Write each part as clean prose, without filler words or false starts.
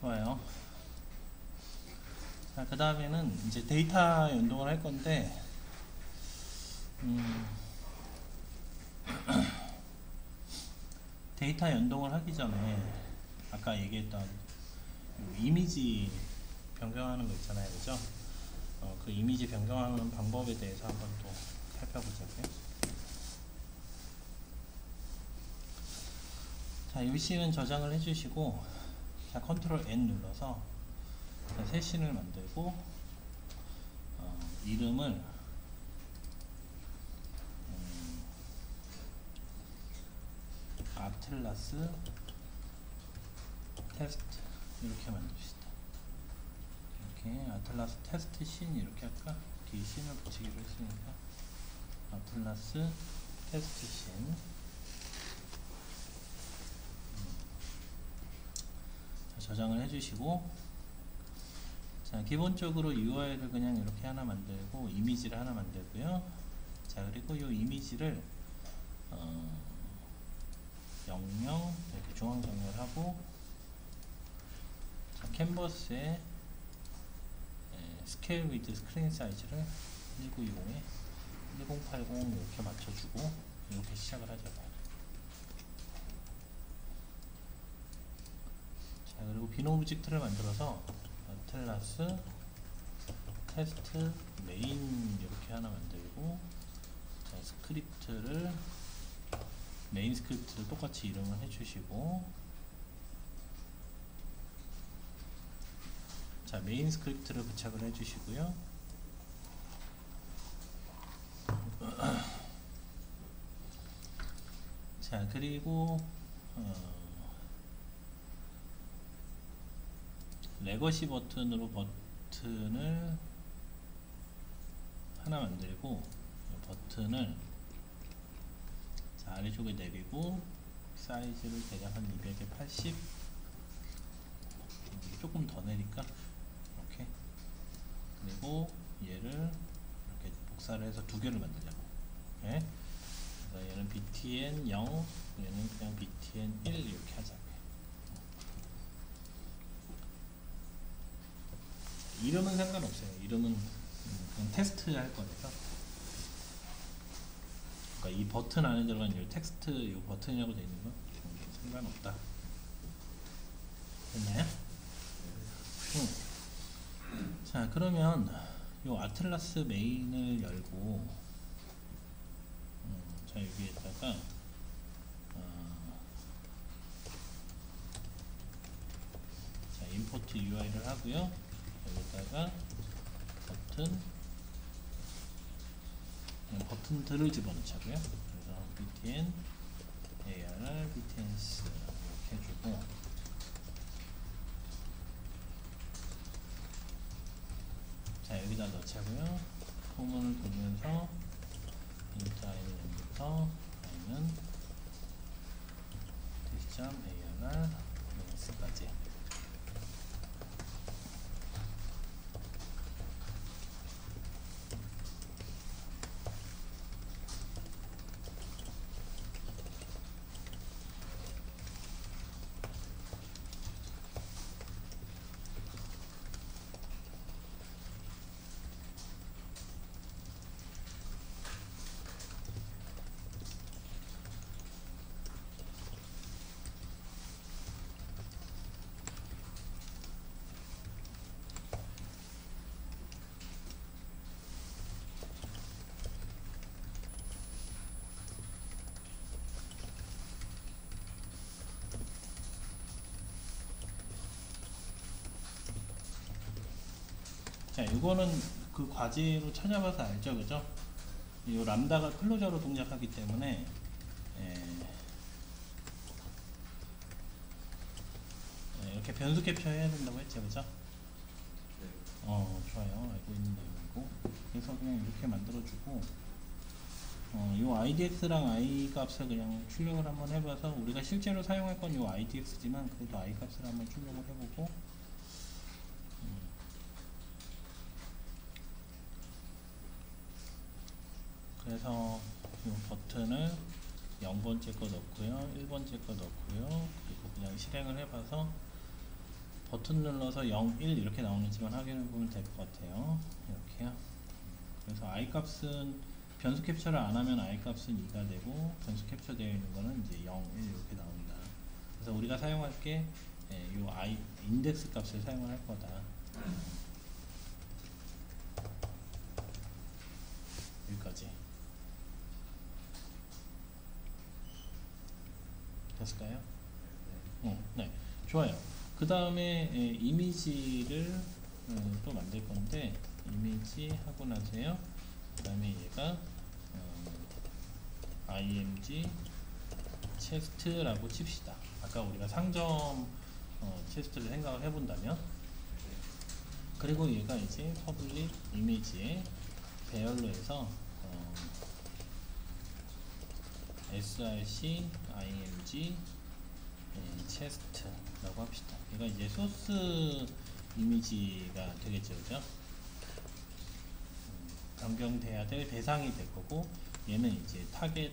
좋아요. 자, 그 다음에는 이제 데이터 연동을 할 건데, 음, 데이터 연동을 하기 전에 아까 얘기했던 이미지 변경하는 거 있잖아요, 그죠? 그 이미지 변경하는 방법에 대해서 한번 또 살펴보자고요. 자, 이 씬은 저장을 해주시고, 자, 컨트롤 N 눌러서 새 씬을 만들고, 이름을 아틀라스 테스트 이렇게 만듭시다. 이렇게 아틀라스 테스트 씬 이렇게 할까? 뒤에 씬을 붙이기로 했으니까 아틀라스 테스트 씬. 저장을 해주시고, 자, 기본적으로 UI를 그냥 이렇게 하나 만들고 이미지를 하나 만들고요. 자, 그리고 이 이미지를 00 이렇게 중앙 정렬하고, 자, 캔버스에 스케일 위드 스크린 사이즈를 1920에 1080 이렇게 맞춰주고 이렇게 시작을 하자고요. 자, 그리고 빈 오브젝트를 만들어서 아틀라스 테스트 메인 이렇게 하나 만들고, 자, 스크립트를 메인 스크립트를 똑같이 이름을 해주시고, 자, 메인 스크립트를 부착을 해주시고요. 자, 그리고 레거시 버튼으로 버튼을 하나 만들고, 버튼을 자, 아래쪽에 내리고 사이즈를 대략 한 200에 80, 조금 더 내릴까? 이렇게. 그리고 얘를 이렇게 복사를 해서 두 개를 만들자고. 네? 그래서 얘는 btn 0, 얘는 그냥 btn 1 이렇게 하자고요. 이름은 상관없어요. 이름은 그냥 테스트 할 거라서. 그러니까 이 버튼 안에 들어간 이 텍스트, 이 버튼이라고 되어 있는 건 상관없다. 됐나요? 자, 그러면 이 아틀라스 메인을 열고, 자, 여기에다가 자, 임포트 UI를 하고요. 여기다가 버튼들을 집어넣자고요. 그래서 btn arr btns 이렇게 해주고, 자, 여기다 넣자고요. 포문을 돌면서 인트 i는부터 i는 arr bts까지. 자, 이거는 그 과제로 찾아봐서 알죠, 그죠? 이 람다가 클로저로 동작하기 때문에 이렇게 변수 캡처해야 된다고 했죠, 그죠? 좋아요. 알고 있는 내용이고. 그래서 그냥 이렇게 만들어주고, 이 IDX랑 I 값을 그냥 출력을 한번 해봐서, 우리가 실제로 사용할 건 이 IDX지만 그래도 I 값을 한번 출력을 해보고, 그래서 이 버튼을 0번째 거 넣고요, 1번째 거 넣고요, 그리고 그냥 실행을 해봐서 버튼 눌러서 0, 1 이렇게 나오는지만 확인해 보면 될 것 같아요. 이렇게요. 그래서 i 값은 변수 캡처를 안 하면 i 값은 2가 되고 변수 캡처 되어 있는 거는 이제 0, 1 이렇게 나옵니다. 그래서 우리가 사용할 게 요 i 인덱스 값을 사용을 할 거다. 여기까지 됐을까요? 네, 좋아요. 그 다음에 이미지를 또 만들 건데 이미지 하고 나서요. 그 다음에 얘가 img 체스트라고 칩시다. 아까 우리가 상점 체스트를 생각을 해본다면, 그리고 얘가 이제 퍼블릭 이미지에 배열로 해서 src img 체스트라고 합시다. 얘가 이제 소스 이미지가 되겠죠, 그죠? 변경돼야 될 대상이 될 거고, 얘는 이제 타겟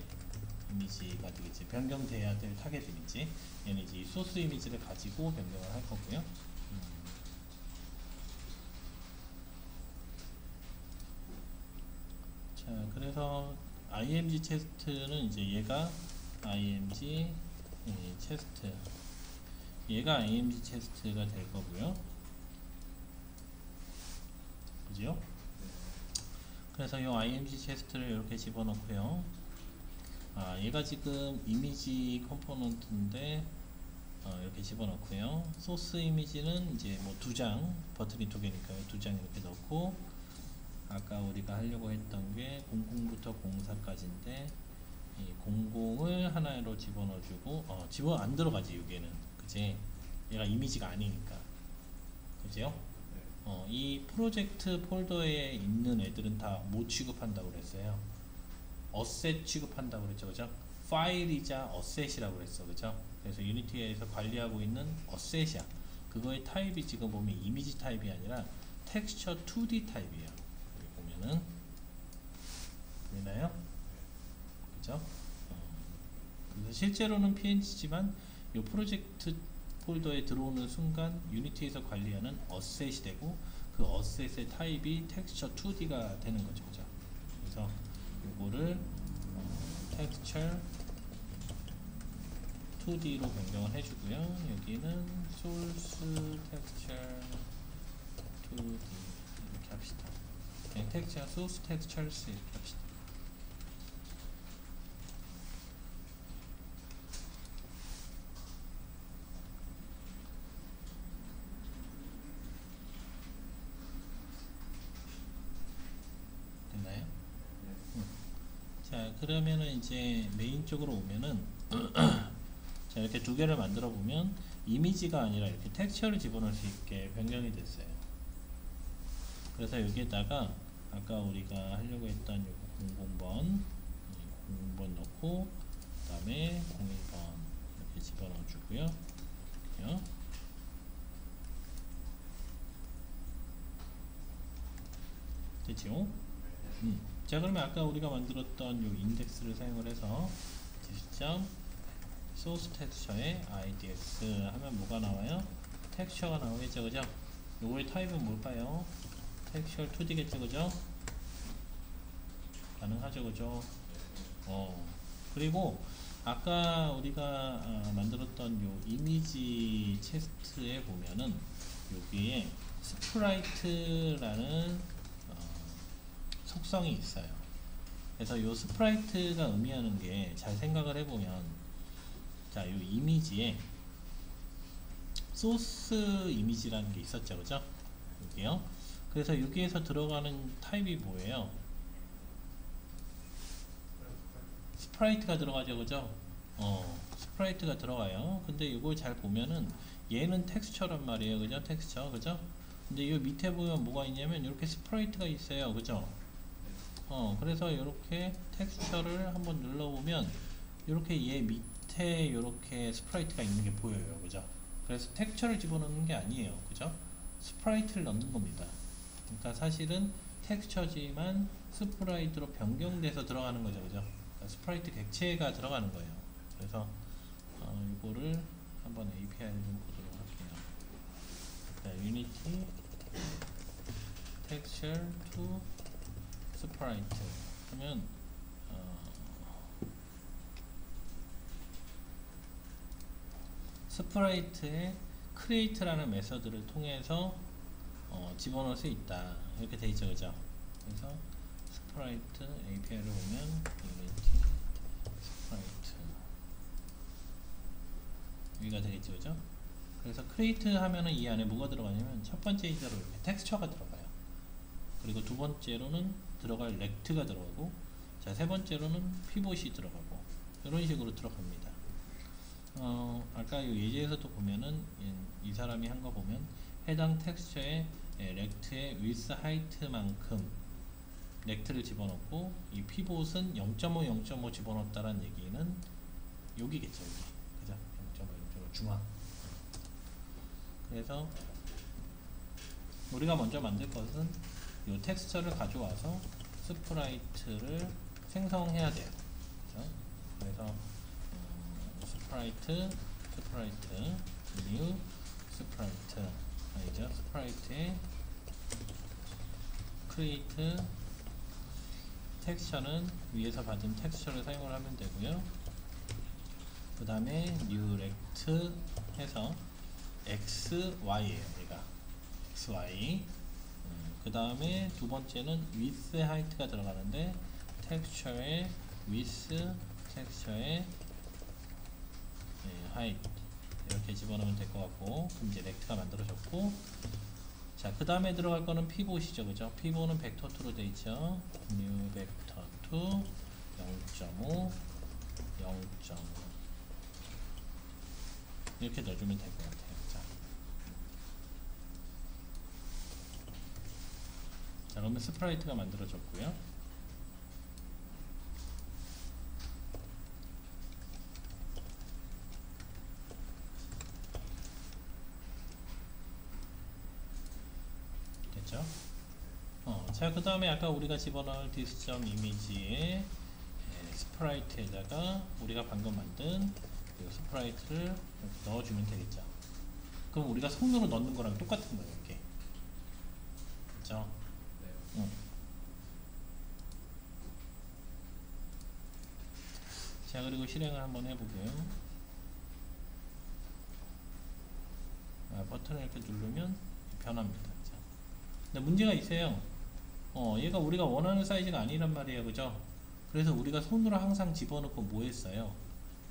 이미지가 되겠지. 변경돼야 될 타겟 이미지. 얘는 이제 이 소스 이미지를 가지고 변경을 할 거고요. 자, 그래서 img 체스트는 이제 얘가 img 체스트, 얘가 img 체스트가 될 거고요. 그죠? 그래서 이 img 체스트를 이렇게 집어넣고요. 얘가 지금 이미지 컴포넌트인데 이렇게 집어넣고요. 소스 이미지는 이제 뭐 2장, 버튼이 2개니까요. 2장 이렇게 넣고, 아까 우리가 하려고 했던 게 00부터 04까지인데 이 00을 하나로 집어넣어주고, 집어 안 들어가지 여기에는, 그치? 얘가 이미지가 아니니까, 그죠? 이 프로젝트 폴더에 있는 애들은 다 뭐 취급한다고 그랬어요? 어셋 취급한다고 그랬죠, 그죠? 파일이자 어셋이라고 그랬어, 그죠? 그래서 유니티에서 관리하고 있는 어셋이야. 그거의 타입이 지금 보면 이미지 타입이 아니라 텍스처 2D 타입이에요. 여기 보면은 보이나요? 그죠? 그래서 실제로는 PNG지만 이 프로젝트 폴더에 들어오는 순간 유니티에서 관리하는 어셋이 되고, 그 어셋의 타입이 텍스처 2D가 되는 거죠, 그죠? 그래서 요거를 텍스처 2D로 변경을 해주고요. 여기는 소스 텍스처 2D 이렇게 합시다. 그냥 텍스처 소스 텍스처스 이렇게 합시다. 됐나요? 자, 그러면은 이제 메인 쪽으로 오면은 자, 이렇게 2개를 만들어 보면 이미지가 아니라 이렇게 텍스처를 집어넣을 수 있게 변경이 됐어요. 그래서 여기에다가 아까 우리가 하려고 했던 요거 00번 넣고, 그 다음에 01번 이렇게 집어넣어 주고요. 됐죠? 자, 그러면 아까 우리가 만들었던 요 인덱스를 사용을 해서 시점 소스 텍스처에 IDX 하면 뭐가 나와요? 텍스처가 나오겠죠, 그죠? 요거의 타입은 뭘까요? 텍스처 2D겠죠, 그죠? 가능하죠, 그죠? 그리고 아까 우리가 만들었던 요 이미지 체스트에 보면은 여기에 스프라이트라는 속성이 있어요. 그래서 요 스프라이트가 의미하는 게, 잘 생각을 해보면, 자, 요 이미지에 소스 이미지라는 게 있었죠, 그죠? 여기요. 그래서 여기에서 들어가는 타입이 뭐예요? 스프라이트가 들어가죠, 그죠? 스프라이트가 들어가요. 근데 이걸 잘 보면은 얘는 텍스처란 말이에요, 그죠? 텍스처, 그죠? 근데 이 밑에 보면 뭐가 있냐면 이렇게 스프라이트가 있어요, 그죠? 그래서 이렇게 텍스처를 한번 눌러보면 이렇게 얘 밑에 이렇게 스프라이트가 있는 게 보여요, 그죠? 그래서 텍스처를 집어넣는 게 아니에요, 그죠? 스프라이트를 넣는 겁니다. 그러니까 사실은 텍스처지만 스프라이트로 변경돼서 들어가는 거죠, 그죠? 그러니까 스프라이트 객체가 들어가는 거예요. 그래서 이거를 한번 API를 좀 보도록 할게요. 유니티 텍스처 투 스프라이트 하면 스프라이트의 create라는 메서드를 통해서 집어넣을 수 있다 이렇게 돼 있죠, 그죠? 그래서 스프라이트 API를 보면 유니티 스프라이트 여기가 되겠죠, 그죠? 그래서 create 하면은 이 안에 뭐가 들어가냐면 첫 번째 이제로 이렇게 텍스처가 들어가요. 그리고 두 번째로는 들어갈 렉트가 들어가고, 자, 세 번째로는 피봇이 들어가고 이런 식으로 들어갑니다. 아까 이 예제에서도 보면은 이 사람이 한 거 보면 해당 텍스처의 렉트의 width height만큼 렉트를 집어넣고 이 피봇은 0.5, 0.5 집어넣었다는 얘기는 여기겠죠, 여기. 그죠? 0.5, 0.5 중앙. 그래서 우리가 먼저 만들 것은 이 텍스처를 가져와서 스프라이트를 생성해야 돼요. 그래서 스프라이트 new 스프라이트 아니죠, 스프라이트의 create 텍스처는 위에서 받은 텍스처를 사용을 하면 되고요. 그 다음에 new rect 해서 XY에요, 얘가 XY. 그 다음에 두 번째는 width height가 들어가는데 텍스처의 width, 텍스처의 height 이렇게 집어넣으면 될 것 같고, 그럼 이제 렉트가 만들어졌고, 자, 그 다음에 들어갈 거는 피봇이죠, 그죠? 피봇은 벡터 2로 되어 있죠. new 벡터 2 0.5 0.5 이렇게 넣어주면 될 것 같아요. 자, 그러면 스프라이트가 만들어졌고요. 됐죠? 자, 그 다음에 아까 우리가 집어넣을 디스점 이미지의 스프라이트에다가 우리가 방금 만든 이 스프라이트를 넣어주면 되겠죠. 그럼 우리가 손으로 넣는 거랑 똑같은 거예요, 이렇게. 그렇죠? 자, 그리고 실행을 한번 해보고요. 버튼을 이렇게 누르면 변합니다. 그죠? 근데 문제가 있어요. 얘가 우리가 원하는 사이즈가 아니란 말이에요, 그죠? 그래서 우리가 손으로 항상 집어넣고 뭐 했어요?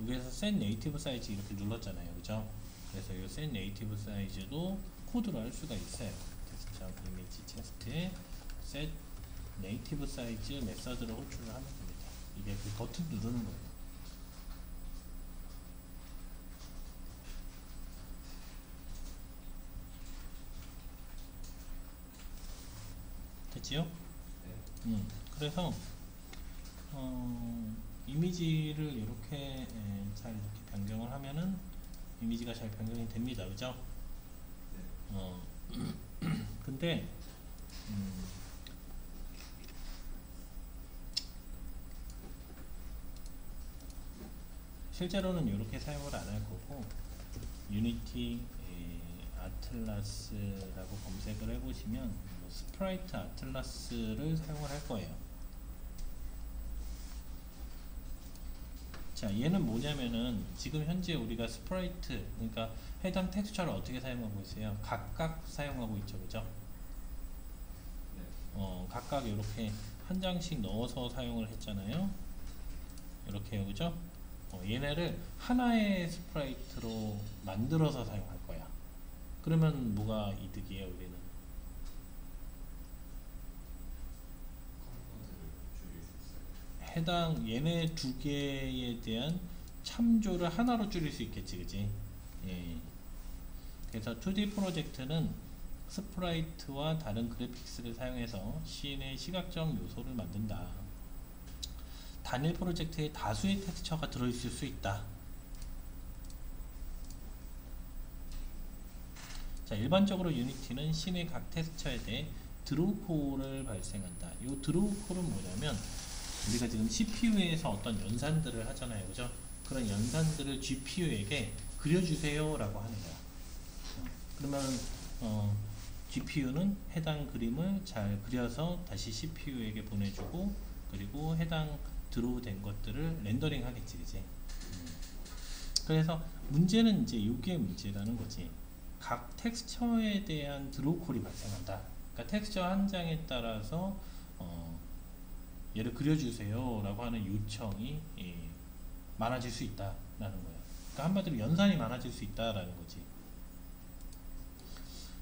여기에서 set native size 이렇게 눌렀잖아요, 그죠? 그래서 이 set native size도 코드로 할 수가 있어요. 데스크톱 이미지 체스트에 set native size 메서드를 호출을 하면 됩니다. 이게 그 버튼 누르는 거예요. 됐지요? 그래서 이미지를 이렇게 잘 이렇게 변경을 하면은 이미지가 잘 변경이 됩니다, 그죠? 근데 실제로는 이렇게 사용을 안 할 거고, 유니티 아틀라스라고 검색을 해보시면 스프라이트 아틀라스를 사용을 할 거예요. 자, 얘는 뭐냐면은 지금 현재 우리가 스프라이트, 그러니까 해당 텍스처를 어떻게 사용하고 있어요? 각각 사용하고 있죠, 그죠? 각각 이렇게 한 장씩 넣어서 사용을 했잖아요. 이렇게요, 그죠? 얘네를 하나의 스프라이트로 만들어서 사용할 거야. 그러면 뭐가 이득이에요, 우리는? 해당 얘네 두 개에 대한 참조를 하나로 줄일 수 있겠지, 그지? 예. 그래서 2D 프로젝트는 스프라이트와 다른 그래픽스를 사용해서 씬의 시각적 요소를 만든다. 단일 프로젝트에 다수의 텍스처가 들어있을 수 있다. 자, 일반적으로 유니티는 씬의 각 텍스처에 대해 드로우 콜을 발생한다. 이 드로우 콜은 뭐냐면 우리가 지금 CPU에서 어떤 연산들을 하잖아요, 그죠? 그런 연산들을 GPU에게 그려주세요 라고 하는 거야. 그러면 GPU는 해당 그림을 잘 그려서 다시 CPU에게 보내주고, 그리고 해당 드로우 된 것들을 렌더링 하겠지, 그지? 그래서 문제는 이제 요게 문제라는 거지. 각 텍스처에 대한 드로우 콜이 발생한다. 그러니까 텍스처 한 장에 따라서 얘를 그려주세요 라고 하는 요청이 많아질 수 있다라는 거예요. 그러니까 한마디로 연산이 많아질 수 있다라는 거지.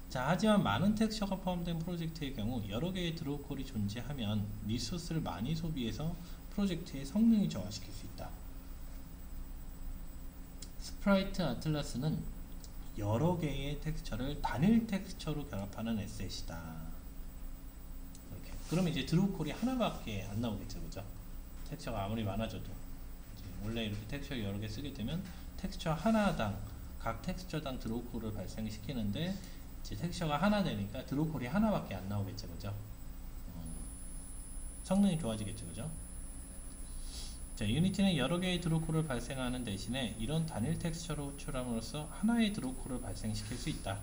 자, 하지만 많은 텍스처가 포함된 프로젝트의 경우 여러 개의 드로우 콜이 존재하면 리소스를 많이 소비해서 프로젝트의 성능이 저하시킬 수 있다. 스프라이트 아틀라스는 여러 개의 텍스처를 단일 텍스처로 결합하는 에셋이다. 이렇게. 그러면 이제 드로우 콜이 하나밖에 안 나오겠죠, 그죠? 텍스처가 아무리 많아져도 원래 이렇게 텍스처 여러 개 쓰게 되면 텍스처 하나당 각 텍스처당 드로우 콜을 발생시키는데 이제 텍스처가 하나 되니까 드로우 콜이 하나밖에 안 나오겠죠, 그죠? 성능이 좋아지겠죠, 그죠? 자, 유니티는 여러 개의 드로우 콜을 발생하는 대신에 이런 단일 텍스처로 호출함으로써 하나의 드로우 콜을 발생시킬 수 있다.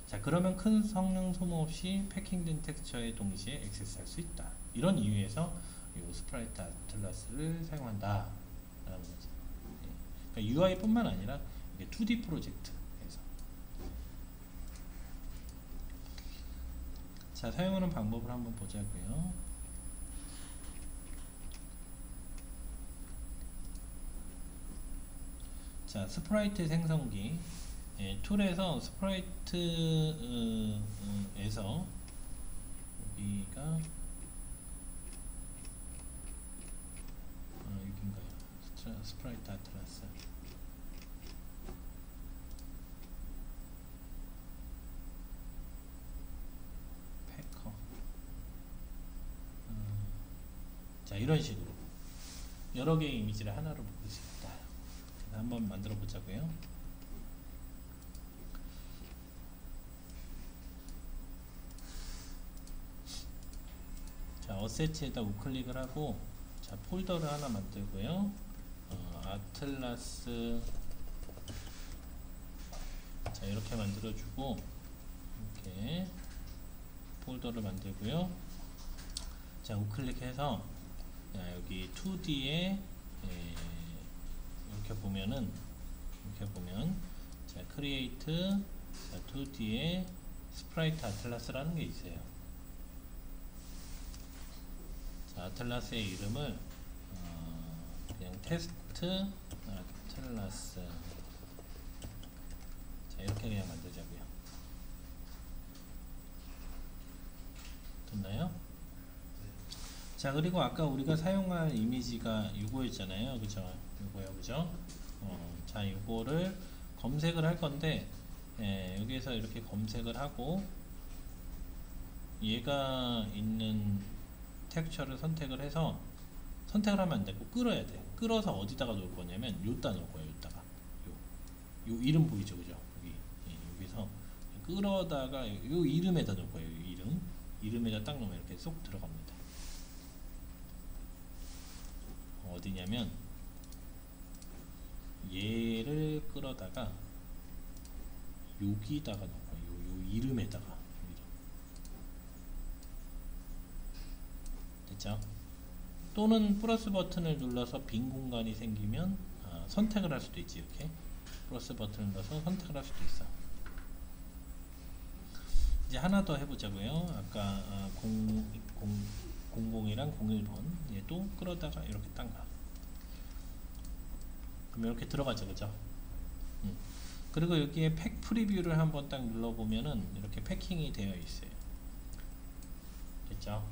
자, 그러면 큰 성능 소모 없이 패킹된 텍스처에 동시에 액세스할 수 있다. 이런 이유에서 이 스프라이트 아틀라스를 사용한다 라는 거죠. 그러니까 UI 뿐만 아니라 이게 2D 프로젝트에서. 자, 사용하는 방법을 한번 보자고요. 자, 스프라이트 생성기 툴에서 스프라이트에서 여기가 여긴가요? 스프라이트 아틀라스 패커 자, 이런 식으로 여러 개의 이미지를 하나로 묶을 수 있다. 한번 만들어 보자고요. 자, 어셋에다 우클릭을 하고, 자, 폴더를 하나 만들고요. 아틀라스 자, 이렇게 만들어 주고, 이렇게 폴더를 만들고요. 자, 우클릭해서 자, 여기 2D에 이렇게 보면 자, 크리에이트 2D에 스프라이트 아틀라스라는 게 있어요. 자, 아틀라스의 이름을 그냥 테스트 아틀라스 자, 이렇게 그냥 만들자고요. 됐나요? 자, 그리고 아까 우리가 사용할 이미지가 이거였잖아요, 그죠? 이거요, 그죠? 자, 이거를 검색을 할 건데, 여기에서 이렇게 검색을 하고, 얘가 있는 텍스처를 선택을 해서, 선택을 하면 안 되고, 끌어야 돼. 끌어서 어디다가 놓을 거냐면, 요따 놓을 거예요, 요따가. 요 이름 보이죠, 그죠? 여기서 끌어다가, 요 이름에다 놓을 거예요, 요 이름에다 딱 놓으면 이렇게 쏙 들어갑니다. 어디냐면 얘를 끌어다가 여기다가 넣어요. 요 이름에다가 됐죠? 또는 플러스 버튼을 눌러서 빈 공간이 생기면 선택을 할 수도 있지. 이렇게 플러스 버튼을 눌러서 선택을 할 수도 있어. 이제 하나 더 해보자고요. 아까 00이랑 01번 얘도 끌어다가 이렇게 딱 놔. 그럼 이렇게 들어가죠, 그죠? 그리고 여기에 팩 프리뷰를 한번 딱 눌러보면은 이렇게 패킹이 되어 있어요. 됐죠?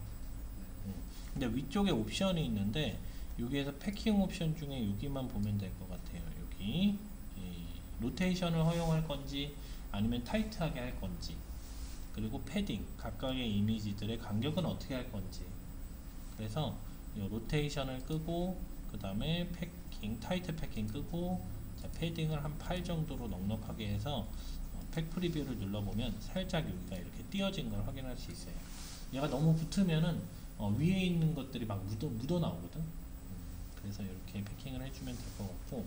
근데 위쪽에 옵션이 있는데 여기에서 패킹 옵션 중에 여기만 보면 될 것 같아요. 여기 로테이션을 허용할 건지 아니면 타이트하게 할 건지, 그리고 패딩 각각의 이미지들의 간격은 어떻게 할 건지. 그래서 이 로테이션을 끄고 그 다음에 패킹 타이트 패킹 끄고, 자, 패딩을 한 8 정도로 넉넉하게 해서 팩 프리뷰를 눌러보면 살짝 여기가 이렇게 띄어진 걸 확인할 수 있어요. 얘가 너무 붙으면은 위에 있는 것들이 막 묻어 나오거든. 그래서 이렇게 패킹을 해주면 될 것 같고,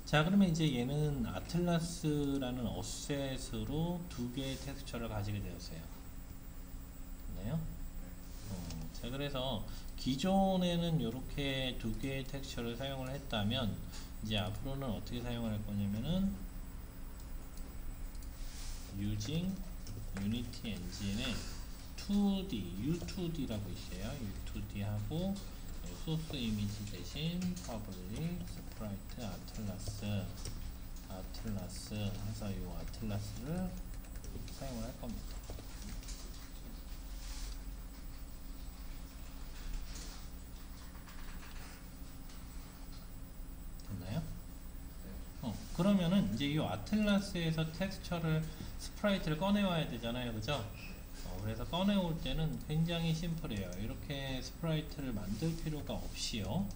자, 그러면 이제 얘는 아틀라스라는 어셋으로 두 개의 텍스처를 가지게 되었어요. 됐나요? 자, 그래서 기존에는 이렇게 두 개의 텍스처를 사용을 했다면 이제 앞으로는 어떻게 사용을 할 거냐면은 using Unity 엔진의 2D, U2D라고 있어요. U2D 하고 소스 이미지 대신 public sprite 아틀라스 해서 이 아틀라스를 사용을 할 겁니다. 됐나요? 그러면은 이제 이 아틀라스에서 텍스처를 스프라이트를 꺼내와야 되잖아요, 그죠? 그래서 꺼내올 때는 굉장히 심플해요. 이렇게 스프라이트를 만들 필요가 없이요.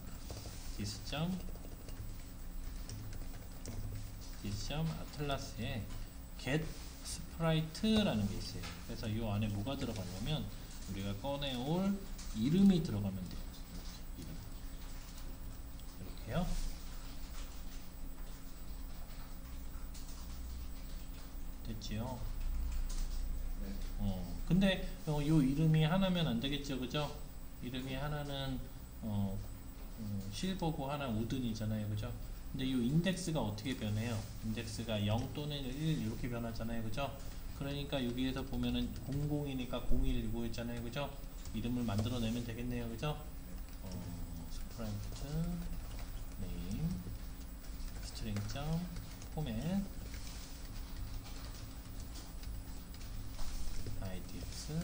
this 아틀라스에 get sprite라는 게 있어요. 그래서 이 안에 뭐가 들어가냐면 우리가 꺼내올 이름이 들어가면 돼요. 이름. 이렇게요. 됐지요? 근데 요 이름이 하나면 안 되겠죠, 그죠? 이름이 하나는 실버고 하나 우든이잖아요, 그죠? 근데 이 인덱스가 어떻게 변해요? 인덱스가 0 또는 1 이렇게 변하잖아요, 그죠? 그러니까 여기에서 보면은 00이니까 01이고 있잖아요, 그죠? 이름을 만들어내면 되겠네요, 그죠? 스프라이트 네임 스트링 포맷 idx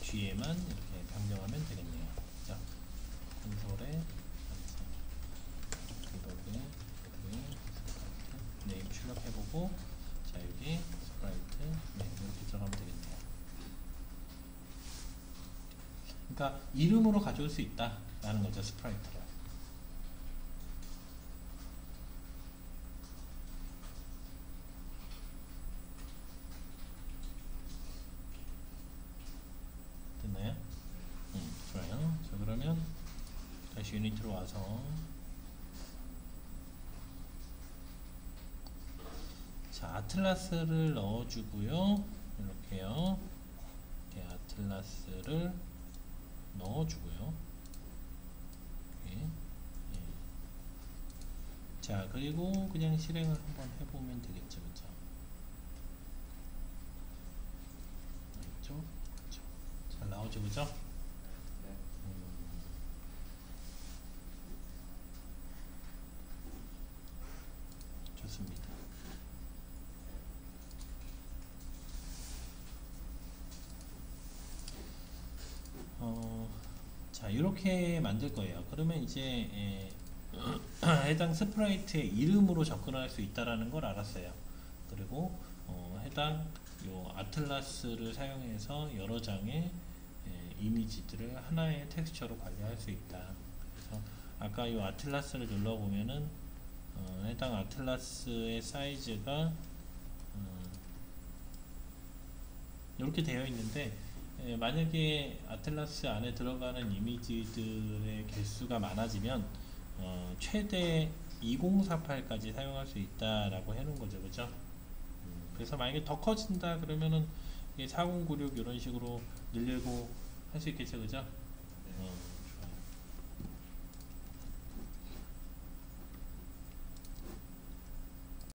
G에만 이렇게 변경하면 되겠네요. 자, 콘솔에 디버그에 네임 출력해보고, 자 여기 스프라이트 네, 이렇게 들어가면 되겠네요. 그러니까 이름으로 가져올 수 있다 라는 거죠, 스프라이트를. 됐나요? 좋아요. 자, 그러면 다시 유니티로 와서 자, 아틀라스를 넣어주고요. 이렇게요. 이렇게 아틀라스를 넣어주고요. 이렇게. 예. 자, 그리고 그냥 실행을 한번 해보면 되겠죠, 그죠? 이쪽, 이쪽. 잘 나오죠, 그죠? 좋습니다. 자, 이렇게 만들 거예요. 그러면 이제 해당 스프라이트의 이름으로 접근할 수 있다라는 걸 알았어요. 그리고 해당 요 아틀라스를 사용해서 여러 장의 이미지들을 하나의 텍스처로 관리할 수 있다. 그래서 아까 이 아틀라스를 눌러보면은 해당 아틀라스의 사이즈가 이렇게 되어 있는데, 만약에 아틀라스 안에 들어가는 이미지들의 개수가 많아지면 최대 2048까지 사용할 수 있다라고 해놓은 거죠, 그죠? 그래서 만약에 더 커진다 그러면은 이게 4096 이런 식으로 늘리고 할 수 있겠죠, 그죠?